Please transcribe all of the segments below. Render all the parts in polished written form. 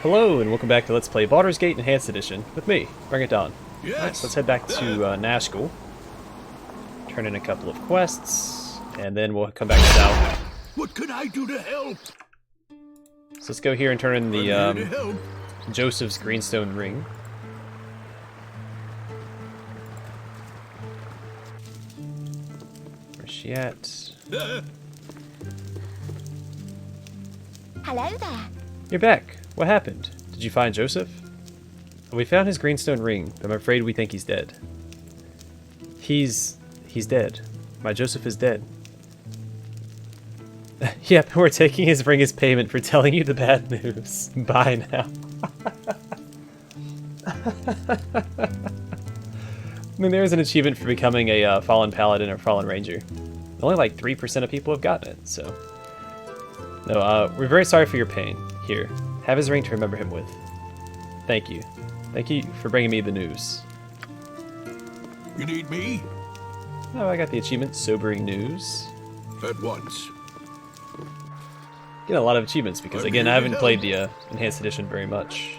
Hello and welcome back to Let's Play Baldur's Gate Enhanced Edition with me, Bring It On. Yes. Alright, so let's head back to Nashkel, turn in a couple of quests, and then we'll come back south. What can I do to help? So let's go here and turn in I'm here to the help. Joseph's Greenstone Ring. Where's she at? Hello there. You're back. What happened? Did you find Joseph? We found his Greenstone Ring, but I'm afraid we think he's dead. He's dead. My Joseph is dead. Yep, we're taking his ring as payment for telling you the bad news. Bye now. I mean, there is an achievement for becoming a fallen paladin or fallen ranger. Only like 3% of people have gotten it, so... No, we're very sorry for your pain. Here, have his ring to remember him with. Thank you. Thank you for bringing me the news. You need me? Oh, I got the achievement, Sobering News. At once. Get a lot of achievements because, I'm again, I here to haven't help. played the Enhanced Edition very much.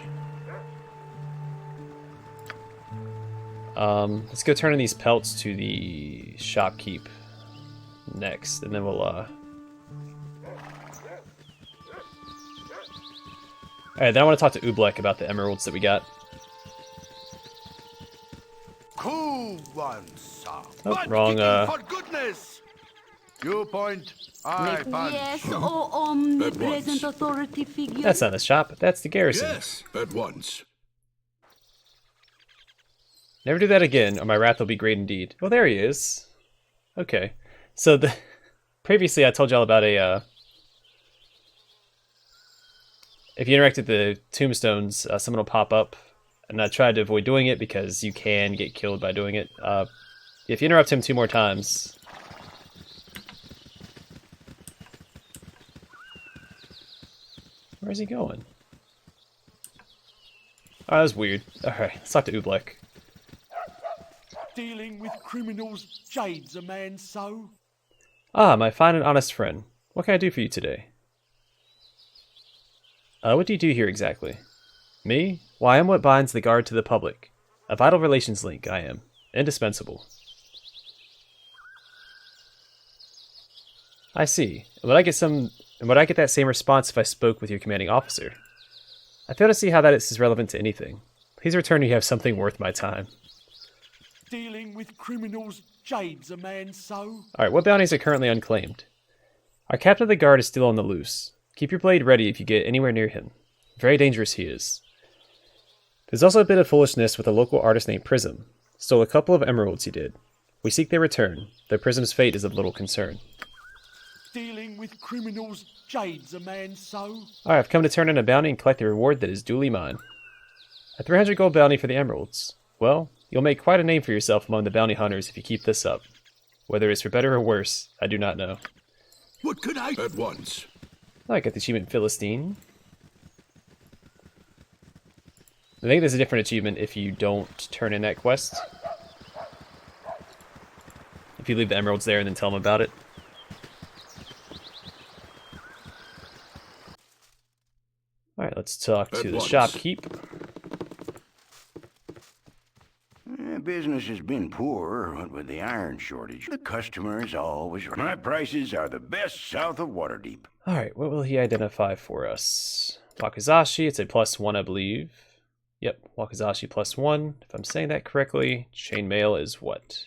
Let's go turn in these pelts to the shopkeep next, and then we'll, Alright, then I want to talk to Ublek about the emeralds that we got. Cool one, sir. Oh, wrong, For goodness! You point, I punch. Yes, oh omnipresent once. authority figure. That's not the shop, that's the garrison. Yes, at once. Never do that again, or my wrath will be great indeed. Oh, there he is. Okay. So, previously I told y'all about a, if you interact with the tombstones, someone will pop up, and I tried to avoid doing it because you can get killed by doing it. If you interrupt him 2 more times... Where's he going? Oh, that was weird. Alright, let's talk to Ublek. Dealing with criminals jades a man so. Ah, my fine and honest friend. What can I do for you today? What do you do here exactly? Me? Why, I am what binds the guard to the public. A vital relations link, I am. Indispensable. I see. Would I get that same response if I spoke with your commanding officer? I fail to see how that is relevant to anything. Please return when you have something worth my time. Dealing with criminals jades a man so. Alright, what bounties are currently unclaimed? Our captain of the guard is still on the loose. Keep your blade ready if you get anywhere near him. Very dangerous he is. There's also a bit of foolishness with a local artist named Prism. Stole a couple of emeralds he did. We seek their return, though Prism's fate is of little concern. Dealing with criminals jades a man so. Alright, I've come to turn in a bounty and collect the reward that is duly mine. A 300 gold bounty for the emeralds. Well, you'll make quite a name for yourself among the bounty hunters if you keep this up. Whether it's for better or worse, I do not know. What can I... At once. I got the achievement Philistine. I think there's a different achievement if you don't turn in that quest. If you leave the emeralds there and then tell them about it. Alright, let's talk to At the once. shopkeep. Business has been poor, what with the iron shortage. The customers always... My prices are the best south of Waterdeep. Alright, what will he identify for us? Wakizashi, it's a +1, I believe. Yep, Wakizashi +1. If I'm saying that correctly, chainmail is what?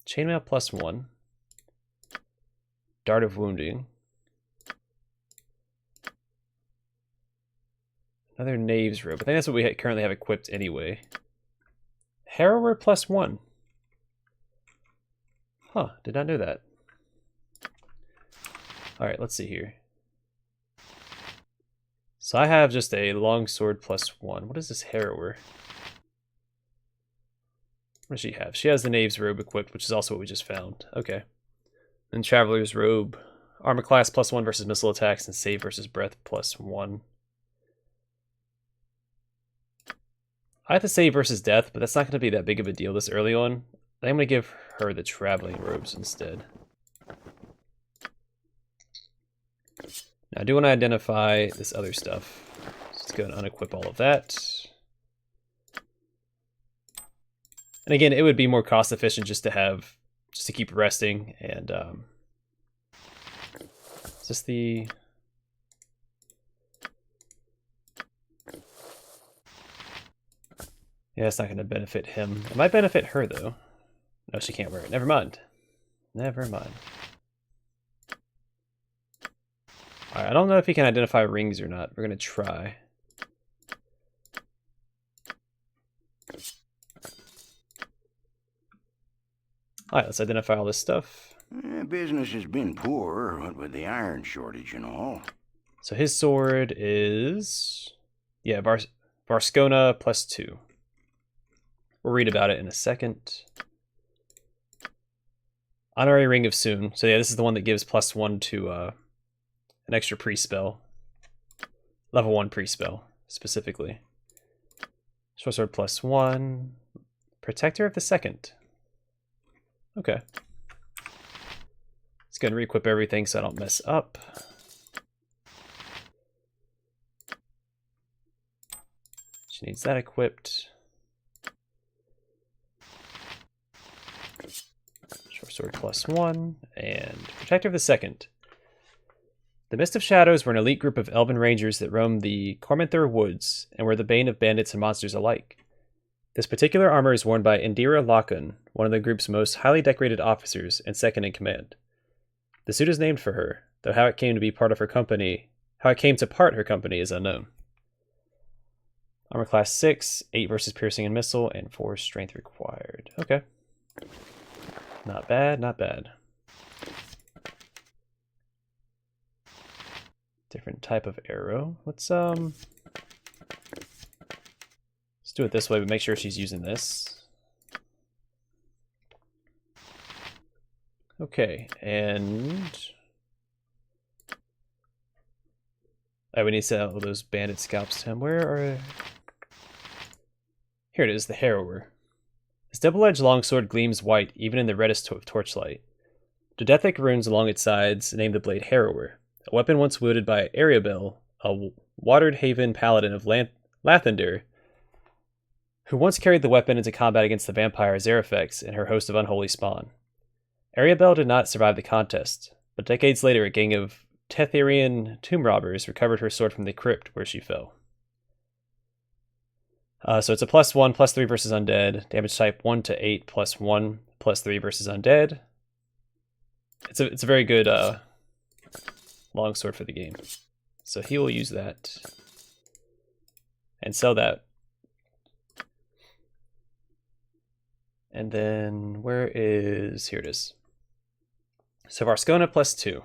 Chainmail +1. Dart of Wounding. Another Knave's Robe. I think that's what we currently have equipped anyway. Harrower +1. Huh, did not know that. Alright, let's see here. So I have just a longsword +1. What is this Harrower? What does she have? She has the Knave's Robe equipped, which is also what we just found. Okay. Then Traveler's Robe. Armor class +1 versus missile attacks, and save versus breath +1. I have to save versus death, but that's not going to be that big of a deal this early on. I think I'm going to give her the traveling robes instead. Now, I do want to identify this other stuff. Let's go and unequip all of that. And again, it would be more cost efficient just to keep resting. And is this the... Yeah, it's not going to benefit him. It might benefit her, though. No, she can't wear it. Never mind. Never mind. Alright, I don't know if he can identify rings or not. We're going to try. Alright, let's identify all this stuff. Business has been poor, what with the iron shortage and all. So his sword is... Yeah, Varskona +2. We'll read about it in a second. Honorary Ring of Soon. So yeah, this is the one that gives +1 to an extra pre-spell. Level 1 pre-spell, specifically. Short sword +1. Protector of the Second. Okay. Let's go and re-equip everything so I don't mess up. She needs that equipped. Short sword +1, and Protector of the Second. The Mist of Shadows were an elite group of elven rangers that roamed the Cormanther woods and were the bane of bandits and monsters alike. This particular armor is worn by Indira Lakun, one of the group's most highly decorated officers and second in command. The suit is named for her, though how it came to part her company is unknown. Armor class 6, 8 versus piercing and missile, and 4 strength required. Okay. Not bad, not bad. Different type of arrow. Let's do it this way, but make sure she's using this. Okay, and we need to sell all those bandit scalps to him. Where are... Here it is, the Harrower. His double-edged longsword gleams white even in the reddest of torchlight. Dodethic runes along its sides name the blade Harrower, a weapon once wielded by Ariabel, a Watered Haven paladin of Lathander, who once carried the weapon into combat against the vampire Zarefex and her host of unholy spawn. Ariabel did not survive the contest, but decades later a gang of Tetherian tomb robbers recovered her sword from the crypt where she fell. So it's a +1, +3 versus undead. Damage type 1 to 8, +1, +3 versus undead. It's a very good longsword for the game. So he will use that and sell that. And then where is... Here it is. So Varskona +2.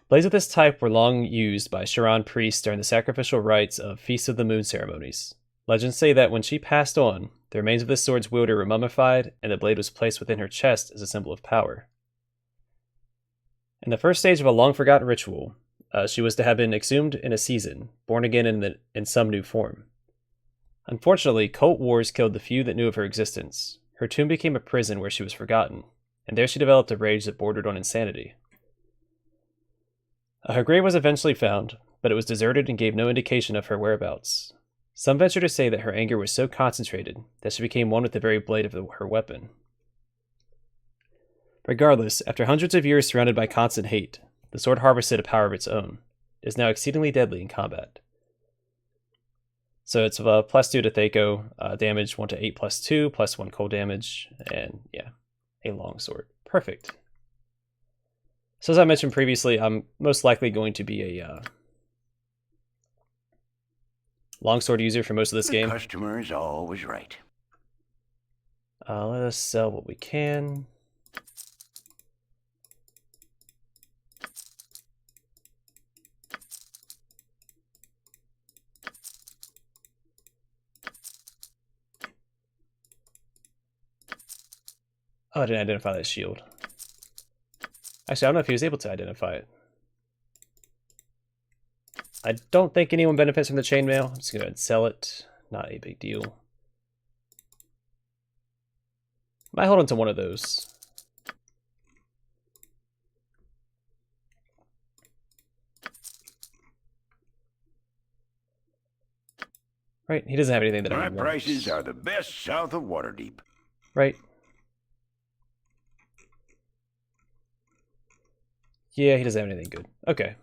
Blades of this type were long used by Sharan priests during the sacrificial rites of Feast of the Moon ceremonies. Legends say that when she passed on, the remains of this sword's wielder were mummified, and the blade was placed within her chest as a symbol of power. In the first stage of a long-forgotten ritual, she was to have been exhumed in a season, born again in some new form. Unfortunately, cult wars killed the few that knew of her existence. Her tomb became a prison where she was forgotten, and there she developed a rage that bordered on insanity. Her grave was eventually found, but it was deserted and gave no indication of her whereabouts. Some venture to say that her anger was so concentrated that she became one with the very blade of her weapon. Regardless, after hundreds of years surrounded by constant hate, the sword harvested a power of its own. It is now exceedingly deadly in combat. So it's +2 to Thaco, damage 1 to 8 +2, +1 cold damage, and yeah, a longsword. Perfect. So as I mentioned previously, I'm most likely going to be a longsword user for most of this game. The customer is always right. Let us sell what we can. Oh, I didn't identify that shield. Actually, I don't know if he was able to identify it. I don't think anyone benefits from the chainmail. I'm just going to sell it. Not a big deal. Might hold on to one of those. Right? He doesn't have anything that I My want. prices are the best south of Waterdeep. Right? Yeah, he doesn't have anything good. Okay.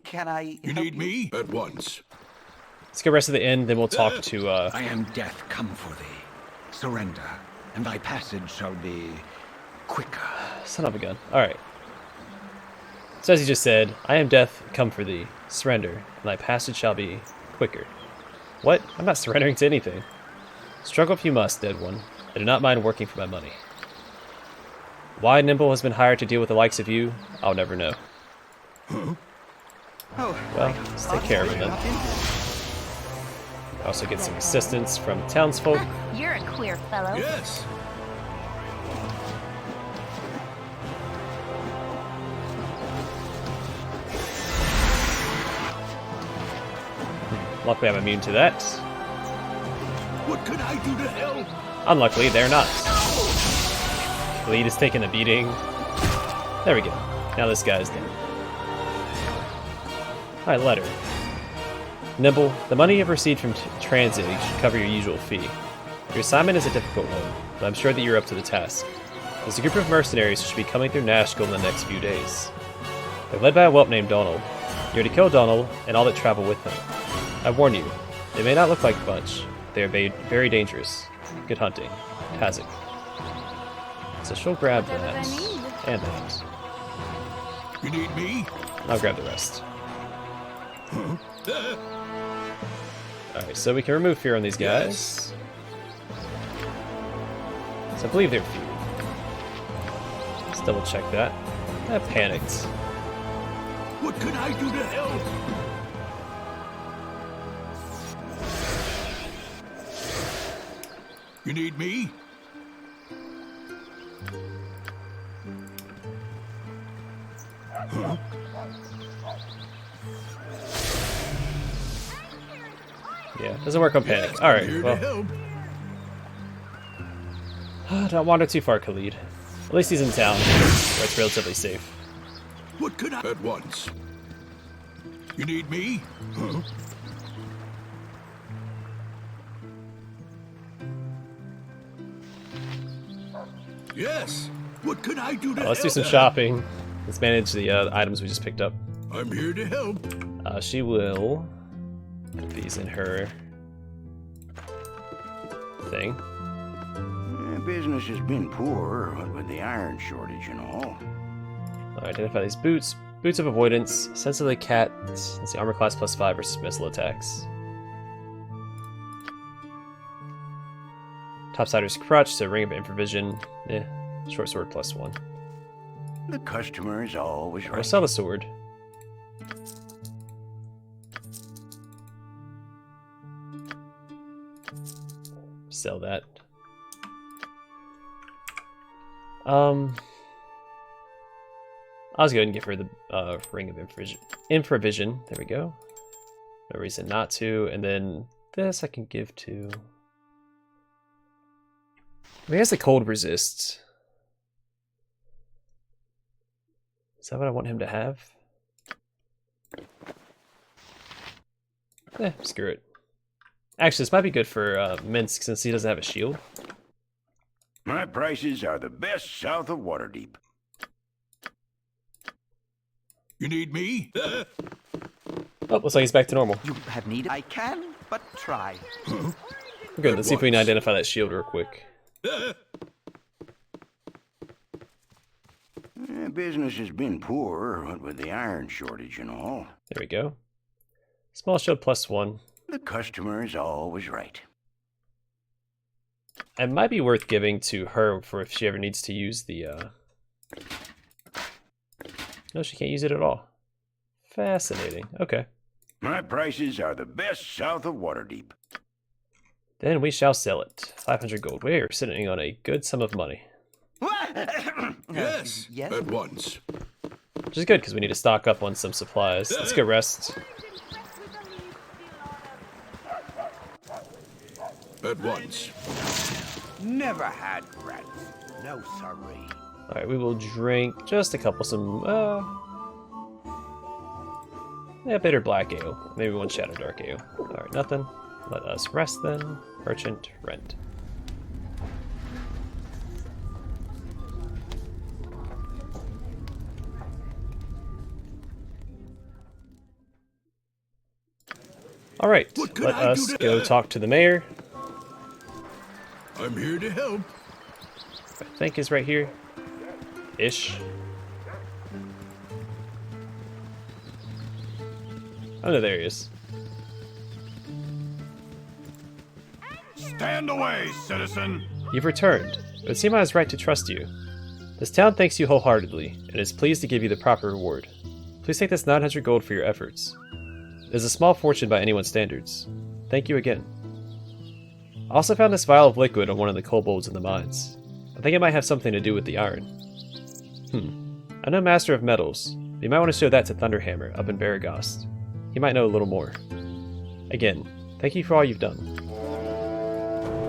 Can I You help need me? At once. Let's get rest of the inn, then we'll talk to, I am death come for thee. Surrender, and thy passage shall be quicker. Son of a gun. Alright. So as he just said, I am death, come for thee. Surrender, and thy passage shall be quicker. What? I'm not surrendering to anything. Struggle if you must, dead one. I do not mind working for my money. Why Nimble has been hired to deal with the likes of you, I'll never know. Well, let's take care of him then. Also get some assistance from townsfolk. You're a queer fellow. Yes. Luckily I'm immune to that. What can I do to help? Unluckily, they're not. The lead is taking a beating. There we go. Now this guy's done. Alright, letter. Nimble, the money you've received from transit should cover your usual fee. Your assignment is a difficult one, but I'm sure that you're up to the task. There's a group of mercenaries who should be coming through Nashkel in the next few days. They're led by a whelp named Donald. You're to kill Donald and all that travel with him. I warn you, they may not look like a bunch. They are very dangerous. Good hunting. Kazakh. So she'll grab that. And that. You need me? I'll grab the rest. Alright, so we can remove fear on these guys. So I believe they're few. Let's double check that. I panicked. What can I do to help? You need me? Yeah, doesn't work on panic. Yes, Alright, here to well. help. Don't wander too far, Khalid. At least he's in town, where it's relatively safe. What could I? At once. You need me? Huh? Yes. What can I do to help? Let's do some shopping. Let's manage the items we just picked up. I'm here to help. She will put these in her thing. Business has been poor, what with the iron shortage and all. Identify these boots. Boots of avoidance. Sense of the cat. Let's see, armor class +5 versus missile attacks. Topsider's crutch, so ring of improvision. Short sword +1. The customer is always Or right. sell the sword. Sell that. I'll just go ahead and give her the ring of improvision. There we go. No reason not to. And then this I can give to. He has the cold resist. Is that what I want him to have? Screw it. Actually, this might be good for Minsk since he doesn't have a shield. My prices are the best south of Waterdeep. You need me? Oh, looks like he's back to normal. You have need? I can, but try. Good, let's see if we can identify that shield real quick. Business has been poor, what with the iron shortage and all. There we go. Small shield +1. The customer is always right. It might be worth giving to her for if she ever needs to use the, No, she can't use it at all. Fascinating. Okay. My prices are the best south of Waterdeep. Then we shall sell it. 500 gold. We are sitting on a good sum of money. Yes. Yes? At once. Which is good, because we need to stock up on some supplies. Let's go rest. At once. Never had rats. No sorry. Alright, we will drink just a couple, Yeah, bitter black ale. Maybe one shadow dark ale. Alright, nothing. Let us rest then. Merchant, rent. Alright, What could let I do us to go help? talk to the mayor. I'm here to help. I think is right here. Ish. Oh no, there he is. Stand away, citizen! You've returned. It would seem I was right to trust you. This town thanks you wholeheartedly, and is pleased to give you the proper reward. Please take this 900 gold for your efforts. It is a small fortune by anyone's standards. Thank you again. I also found this vial of liquid on one of the kobolds in the mines. I think it might have something to do with the iron. I know Master of Metals, but you might want to show that to Thunderhammer up in Baragast. He might know a little more. Again, thank you for all you've done.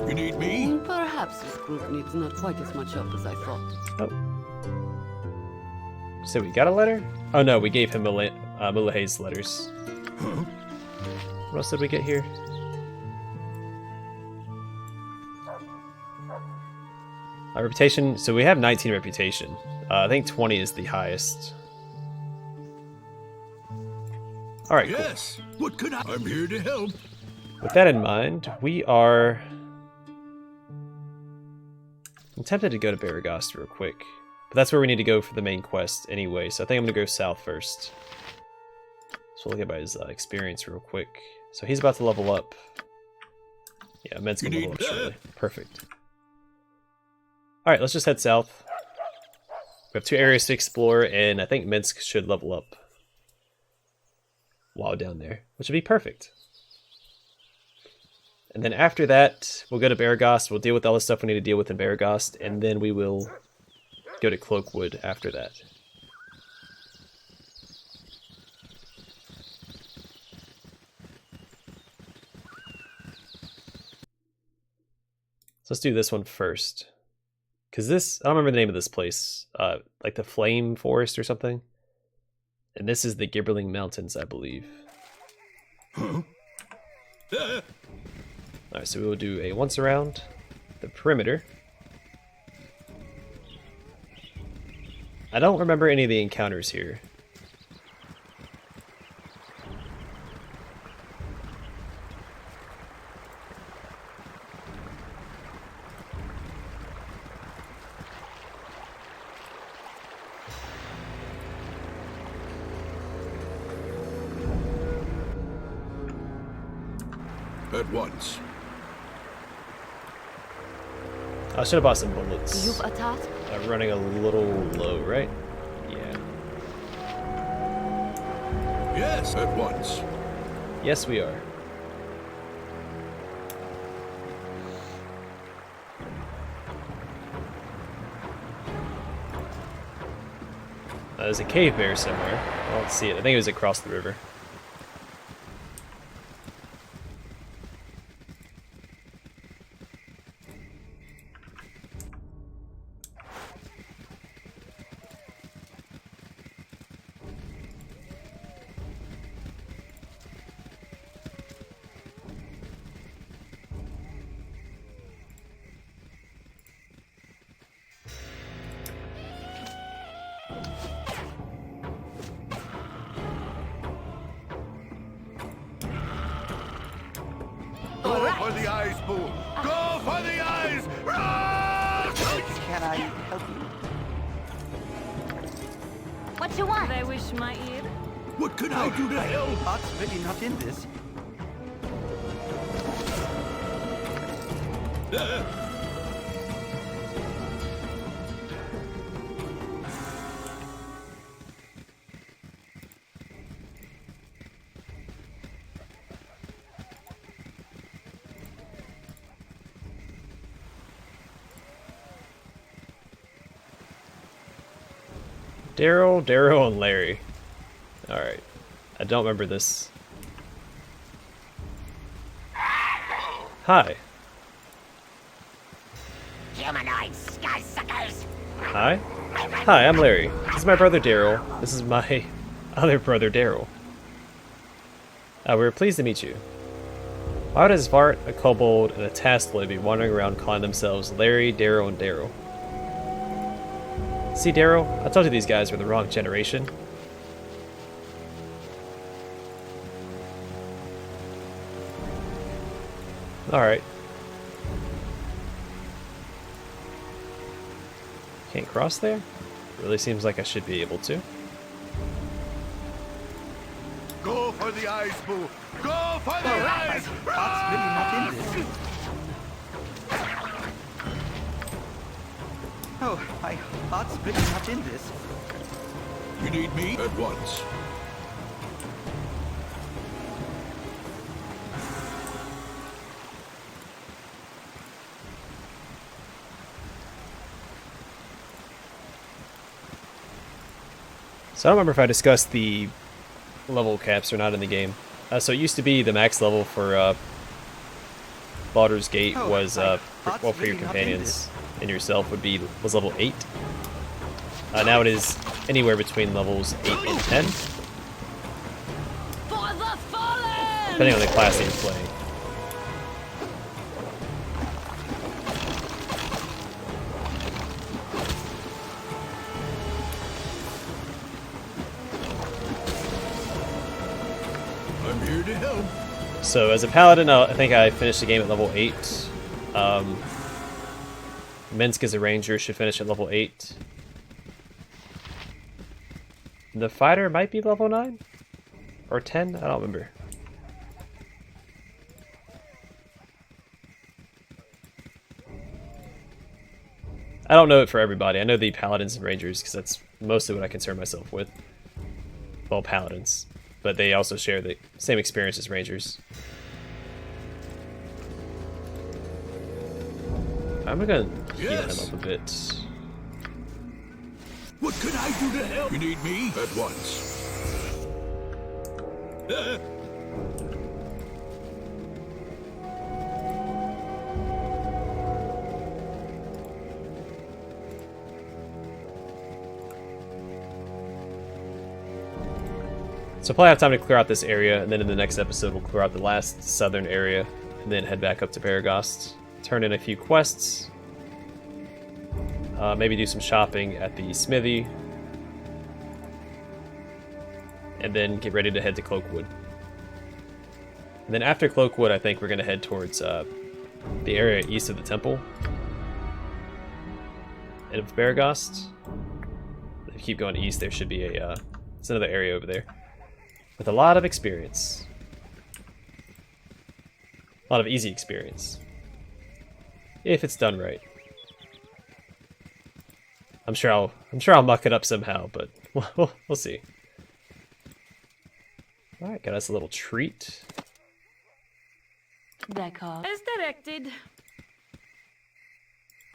You need me? Perhaps this group needs not quite as much help as I thought. Oh. So we got a letter? Oh no, we gave him Mulahe's letters. What else did we get here? Our reputation, so we have 19 reputation. I think 20 is the highest. Alright, cool. Yes. What could I? I'm here to help. With that in mind, we are... I'm tempted to go to Baragast real quick. But that's where we need to go for the main quest anyway, so I think I'm going to go south first. So we'll look at his experience real quick. So he's about to level up. Yeah, Med's going to level up shortly. Perfect. Alright, let's just head south. We have 2 areas to explore, and I think Minsk should level up while down there, which would be perfect. And then after that, we'll go to Baragast, we'll deal with all the stuff we need to deal with in Baragast, and then we will go to Cloakwood after that. So let's do this one first. Because this, I don't remember the name of this place. Like the Flame Forest or something. And this is the Gibberling Mountains, I believe. Alright, so we will do a once around the perimeter. I don't remember any of the encounters here. At once. I should have bought some bullets. You've a task? I'm running a little low, right? Yeah. Yes, at once. Yes, we are. There's a cave bear somewhere. I don't see it. I think it was across the river. Go for the eyes, Boo! Go for the eyes! Can I help you? What you want? I wish my ear. What could I do to help? Bot's really not in this. Daryl, and Larry. Alright. I don't remember this. Hi. Humanoid sky suckers. Hi? Hi, I'm Larry. This is my brother Daryl. This is my other brother Daryl. We were pleased to meet you. Why would a Svart, a kobold, and a Tastloy be wandering around calling themselves Larry, Darrow, and Darrow? See, Darrow, I told you these guys were the wrong generation. Alright. Can't cross there? Really seems like I should be able to. Go for the eyes, Boo! Go for the eyes! Heart's really not in this. Oh, my heart's really not in this. You need me at once. So I don't remember if I discussed the level caps or not in the game. So it used to be the max level for Baldur's Gate was for your companions and yourself was level 8. Now it is anywhere between levels 8 and 10, depending on the class that you're playing. I'm here to help. So as a paladin, I think I finished the game at level 8. Minsk as a ranger should finish at level 8. The fighter might be level 9? Or 10? I don't remember. I don't know it for everybody. I know the paladins and rangers because that's mostly what I concern myself with. Well, paladins. But they also share the same experience as rangers. I'm gonna heal him up a bit. What could I do to help? You need me at once. So probably have time to clear out this area, and then in the next episode we'll clear out the last southern area, and then head back up to Baragost. Turn in a few quests. Maybe do some shopping at the smithy. And then get ready to head to Cloakwood. And then after Cloakwood, I think we're going to head towards the area east of the temple. And of Baragost. If you keep going east, there should be it's another area over there. With a lot of experience. A lot of easy experience. If it's done right. I'm sure I'll muck it up somehow, but we'll see. Alright, got us a little treat. D'accord. As directed.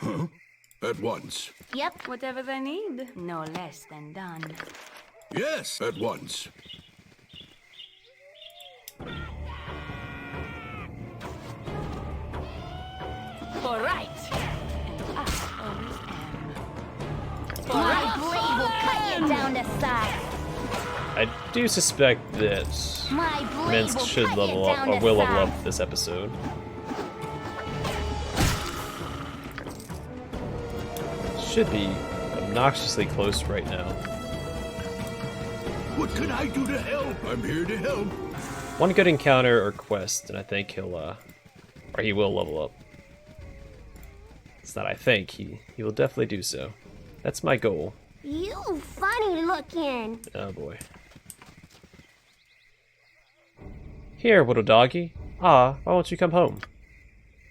Huh? At once. Yep. Whatever they need. No less than done. Yes, at once. For right. And I always am. For My blade will cut you down to size. I do suspect that My blade Minsk will should cut level you up, down or to will level size. up this episode. Should be obnoxiously close right now. What can I do to help? I'm here to help. One good encounter or quest, and I think he will level up. It's not I think, he will definitely do so. That's my goal. You funny looking. Oh boy. Here, little doggy. Ah, why won't you come home?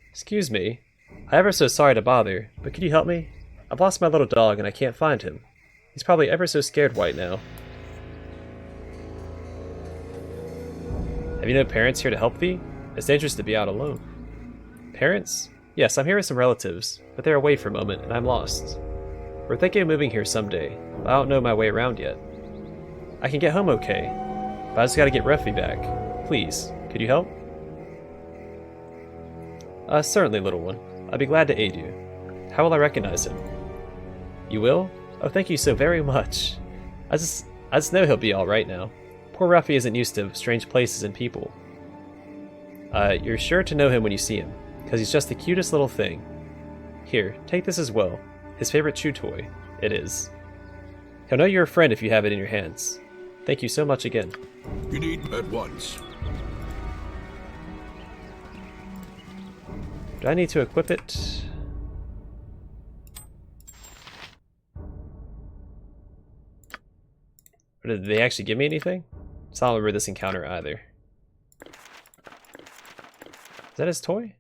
Excuse me. I'm ever so sorry to bother, but could you help me? I've lost my little dog and I can't find him. He's probably ever so scared right now. Have you no parents here to help thee? It's dangerous to be out alone. Parents? Yes, I'm here with some relatives, but they're away for a moment and I'm lost. We're thinking of moving here someday, but I don't know my way around yet. I can get home okay, but I just gotta get Ruffy back. Please, could you help? Certainly, little one. I'd be glad to aid you. How will I recognize him? You will? Oh, thank you so very much. I just know he'll be alright now. Poor Ruffy isn't used to strange places and people. You're sure to know him when you see him, because he's just the cutest little thing. Here, take this as well. His favorite chew toy. It is. He'll know you're a friend if you have it in your hands. Thank you so much again. You need at once. Do I need to equip it? Or did they actually give me anything? I don't remember this encounter either. Is that his toy?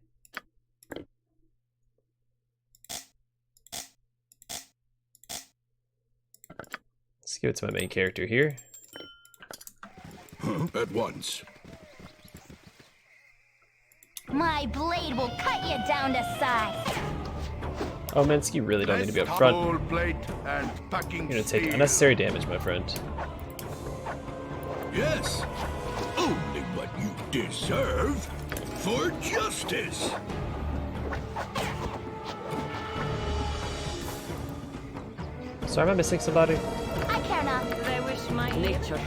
Let's give it to my main character here. At once. My blade will cut you down to size. Oh, Minsky, you really don't need to be up front. You're gonna take unnecessary damage, my friend. Yes. Only what you deserve for justice. Sorry, am I missing somebody? I care not. Did I wish my nature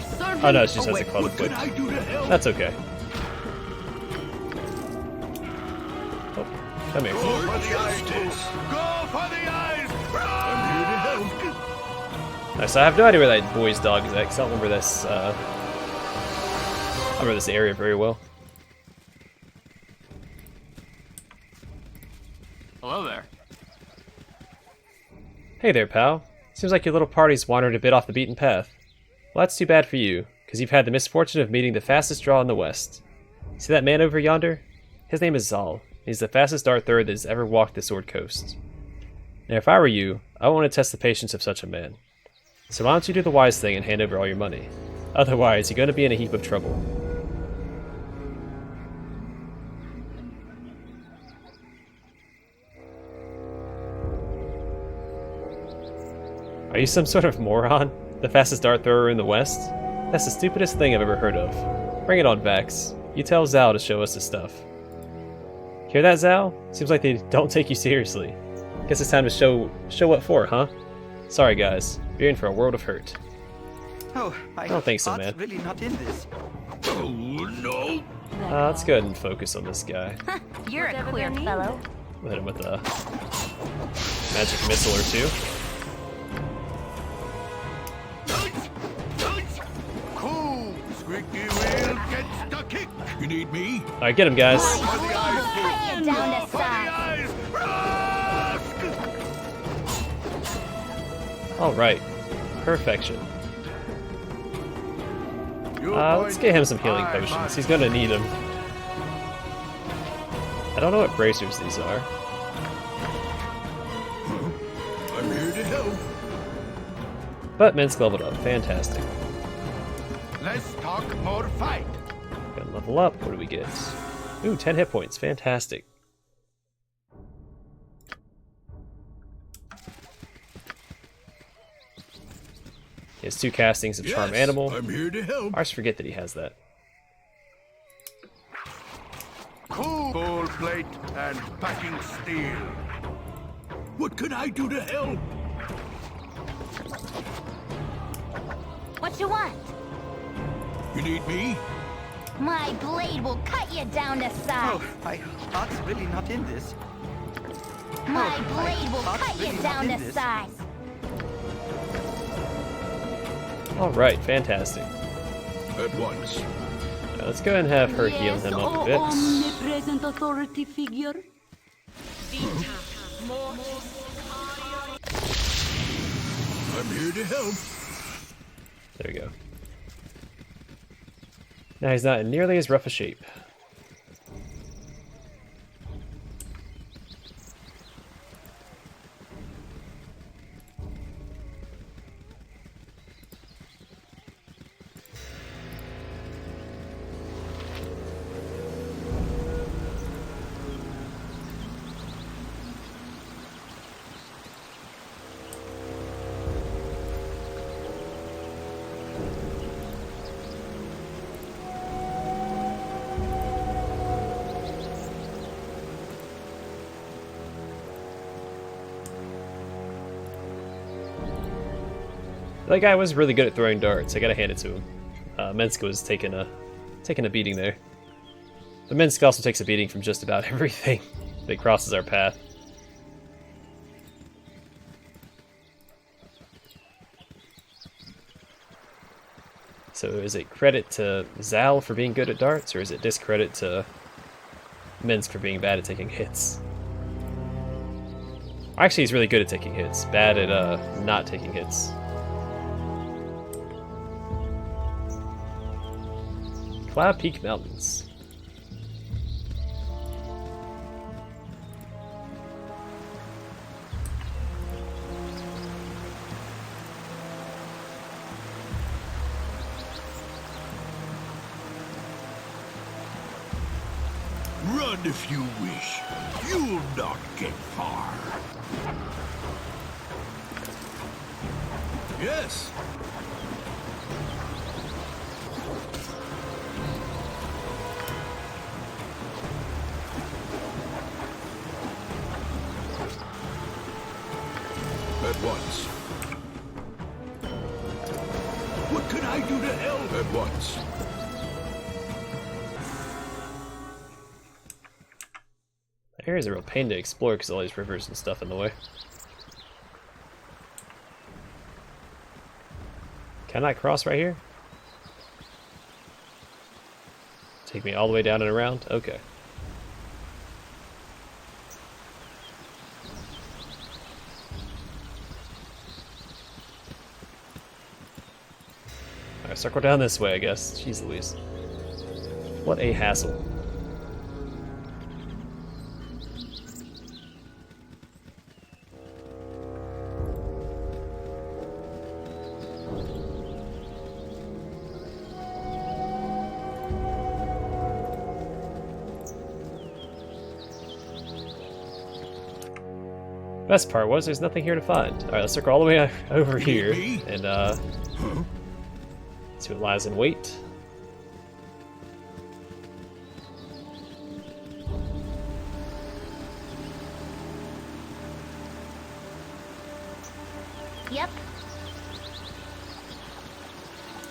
Oh no, she just has a club What foot. can I do to help? That's okay. Oh, come here. For justice. Go for the eyes. I'm here to help. Nice, I have no idea where that boy's dog is at, 'cause I don't remember this, I don't remember this area very well. Hello there. Hey there, pal. Seems like your little party's wandered a bit off the beaten path. Well, that's too bad for you, because you've had the misfortune of meeting the fastest draw in the West. See that man over yonder? His name is Zal. He's the fastest dart thrower that has ever walked the Sword Coast. Now, if I were you, I would want to test the patience of such a man. So why don't you do the wise thing and hand over all your money? Otherwise, you're going to be in a heap of trouble. Are you some sort of moron? The fastest dart thrower in the West? That's the stupidest thing I've ever heard of. Bring it on, Vax. You tell Zal to show us his stuff. Hear that, Zal? Seems like they don't take you seriously. Guess it's time to show what for, huh? Sorry, guys. You're in for a world of hurt. Oh, I don't think so, heart's man. really not in this. Oh no. Let's go ahead and focus on this guy. You're a Whatever queer they need. fellow. We'll hit him with a magic missile or two. Cool. Squeaky wheel gets the kick. You need me? Alright, get him, guys. My blade will cut you down to For the size. eyes. Rusk. Alright. Perfection. Your Let's point. get him some healing I potions. must. He's gonna need them. I don't know what bracers these are. I'm here to help. But Minsk leveled up. Fantastic. Let's talk more fight. Gonna level up. What do we get? Ooh, 10 hit points. Fantastic. He has 2 castings of Charm Yes, Animal. I'm here to help. I always forget that he has that. Cool. Gold plate and packing steel. What can I do to help? What you want? You need me? My blade will cut you down to size. Oh, my heart's really not in this. My oh, blade will heart's cut you really down not to in this. size. Alright, fantastic. At once. Now, let's go ahead and have her heal him up a bit. omnipresent authority figure. I'm here to help. There we go. Now he's not in nearly as rough a shape. That guy was really good at throwing darts. I gotta hand it to him. Minsk was taking a beating there. But Minsk also takes a beating from just about everything that crosses our path. So is it credit to Zal for being good at darts, or is it discredit to Minsk for being bad at taking hits? Actually, he's really good at taking hits, bad at not taking hits. Cloud Peak Mountains. Run if you wish. You'll not get far. Yes. At once. What can I do to help? At once. That area is a real pain to explore because all these rivers and stuff in the way. Can I cross right here? Take me all the way down and around? Okay. Alright, circle down this way, I guess. Jeez Louise. What a hassle. Best part was there's nothing here to find. Alright, let's circle all the way over here and see what lies in wait. Yep.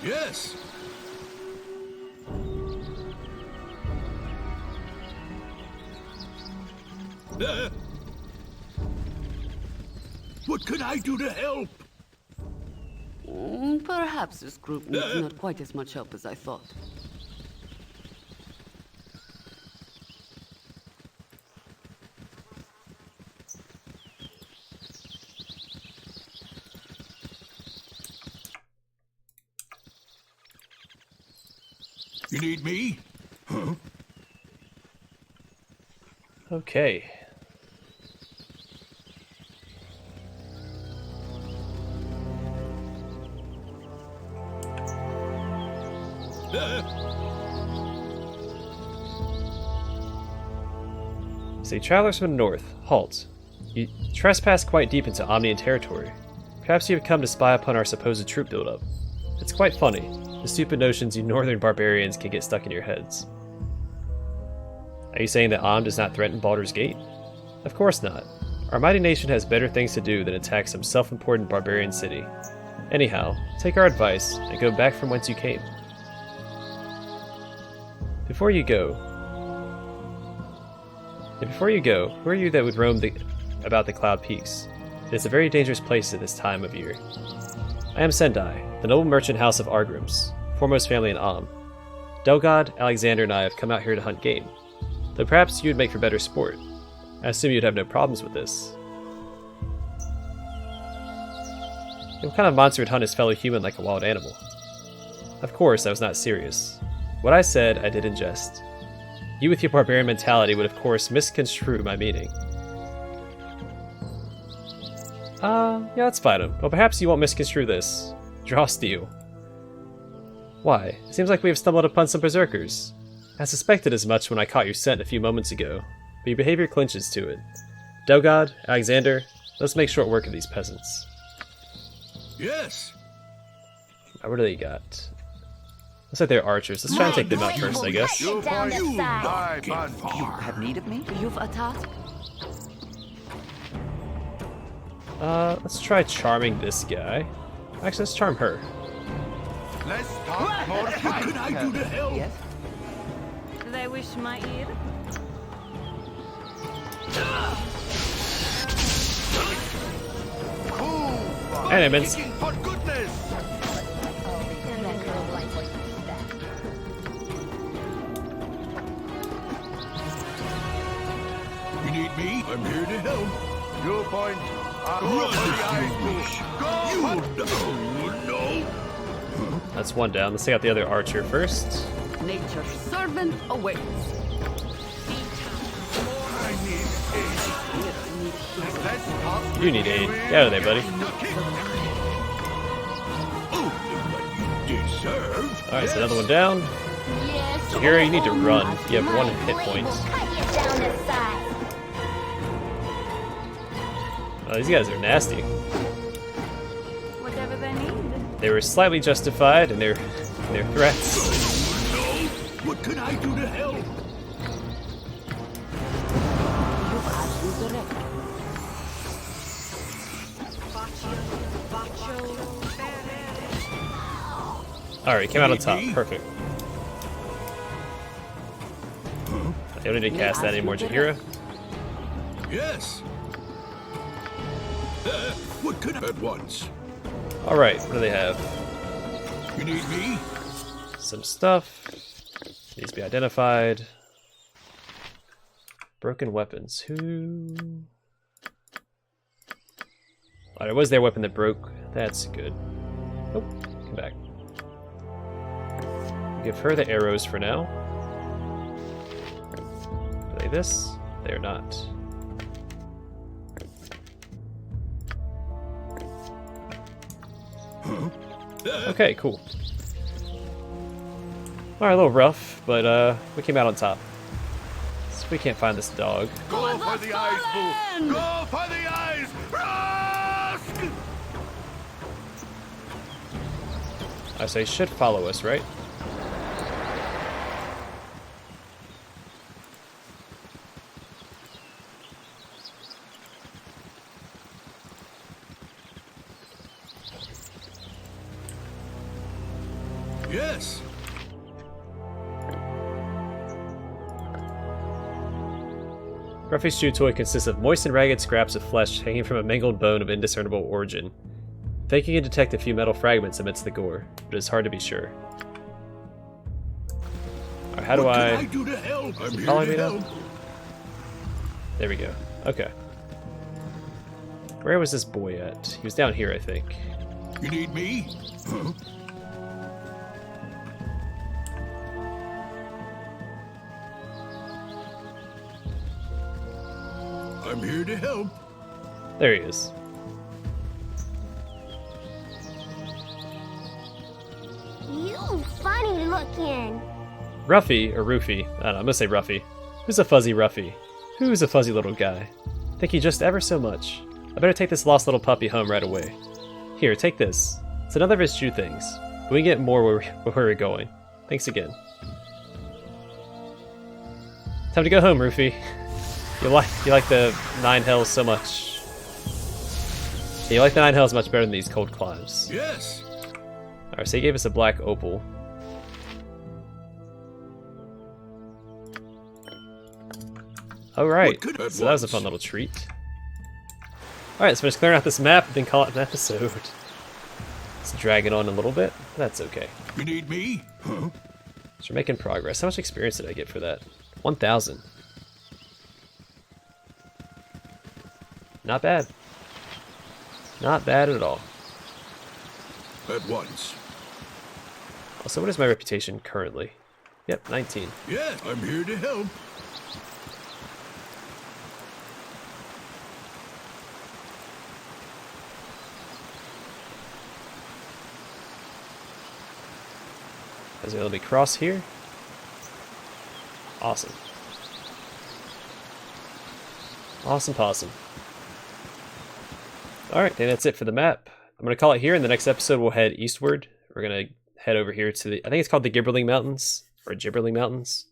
Yes. What could I do to help? Perhaps this group needs not quite as much help as I thought. You need me? Huh? Okay. Say, travelers from the north, halt. You trespass quite deep into Omnian territory. Perhaps you have come to spy upon our supposed troop buildup. It's quite funny, the stupid notions you northern barbarians can get stuck in your heads. Are you saying that Om does not threaten Baldur's Gate? Of course not. Our mighty nation has better things to do than attack some self-important barbarian city. Anyhow, take our advice and go back from whence you came. Before you go, who are you that would roam about the Cloud Peaks? It is a very dangerous place at this time of year. I am Sendai, the noble merchant house of Argrims, foremost family in Om. Delgod, Alexander, and I have come out here to hunt game, though perhaps you would make for better sport. I assume you'd have no problems with this. What kind of monster would hunt his fellow human like a wild animal? Of course, I was not serious. What I said, I did in jest. You with your barbarian mentality would of course misconstrue my meaning. Yeah, that's fine. Well, perhaps you won't misconstrue this. Draw steel. Why? It seems like we have stumbled upon some berserkers. I suspected as much when I caught your scent a few moments ago, but your behavior clinches to it. Delgod, Alexander, let's make short work of these peasants. Yes. What do they got? Looks like they're archers. Let's try and take them out first, I guess. Cut you down to size. You have need of me? You've a task? Let's try charming this guy. Actually, let's charm her. Let's talk more fight. What can I do to help? Yes? They wish my ear. Cool. Enemies. For goodness. You need me? I'm here to help. Your point. Go for the eyes, push. Go. No. That's one down. Let's take out the other archer first. Nature's servant awaits. I need aid. Let's talk. You need aid. Get out of there, buddy. Deserve. Alright, so another one down. Yes. Here, you need to run. You have one hit Blade point. will cut you down to size. Oh, these guys are nasty. Whatever they need. They were slightly justified in their threats. What can I do to help? You have resurrected. Alright, came out on top. Perfect. I don't need to cast that anymore, Jahira. Yes. What can I at once? Alright, what do they have? You need me? Some stuff. Needs to be identified. Broken weapons. Who? Oh, it was their weapon that broke. That's good. Nope. Come back. Give her the arrows for now. Are they this? They are not. Okay, cool. Alright, a little rough, but we came out on top. So we can't find this dog. Go for the eyes, Boo! Go for the eyes! Rusk! I say should follow us, right? Yes. Ruffy's chew toy consists of moist and ragged scraps of flesh hanging from a mangled bone of indiscernible origin. They can detect a few metal fragments amidst the gore, but it's hard to be sure. Alright, how do What I... can I do to help? I'm here Follow to me now? help. There we go. Okay. Where was this boy at? He was down here, I think. You need me? Huh? I'm here to help. There he is. You funny looking. Ruffy, or Roofy. I don't know, I'm gonna say Ruffy. Who's a fuzzy Ruffy? Who's a fuzzy little guy? Thank you just ever so much. I better take this lost little puppy home right away. Here, take this. It's another of his shoe things. But we can get more where we're going. Thanks again. Time to go home, Roofy. You like the 9 hells so much. Yeah, you like the 9 hells much better than these cold climbs. Yes. Alright, so he gave us a black opal. Alright, so that was a fun little treat. Alright, so we're just clearing out this map and then call it an episode. It's dragging on a little bit. That's okay. You need me? Huh? So we're making progress. How much experience did I get for that? 1,000. Not bad. Not bad at all. At once. Also, what is my reputation currently? Yep, 19. Yes, I'm here to help. Does it let me cross here? Awesome. Awesome possum. Alright, and that's it for the map. I'm going to call it here. In the next episode, we'll head eastward. We're going to head over here to the... I think it's called the Gibberling Mountains. Or Gibberling Mountains.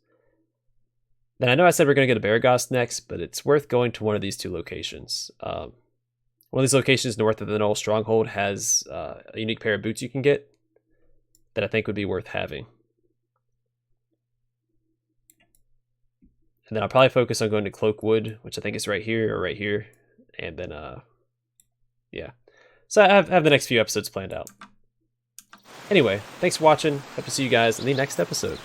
Then I know I said we're going to go to Baragost next, but it's worth going to one of these two locations. One of these locations north of the Knoll Stronghold has a unique pair of boots you can get. that I think would be worth having. And then I'll probably focus on going to Cloakwood, which I think is right here or right here. And then, yeah. So I have the next few episodes planned out. Anyway, thanks for watching. Hope to see you guys in the next episode.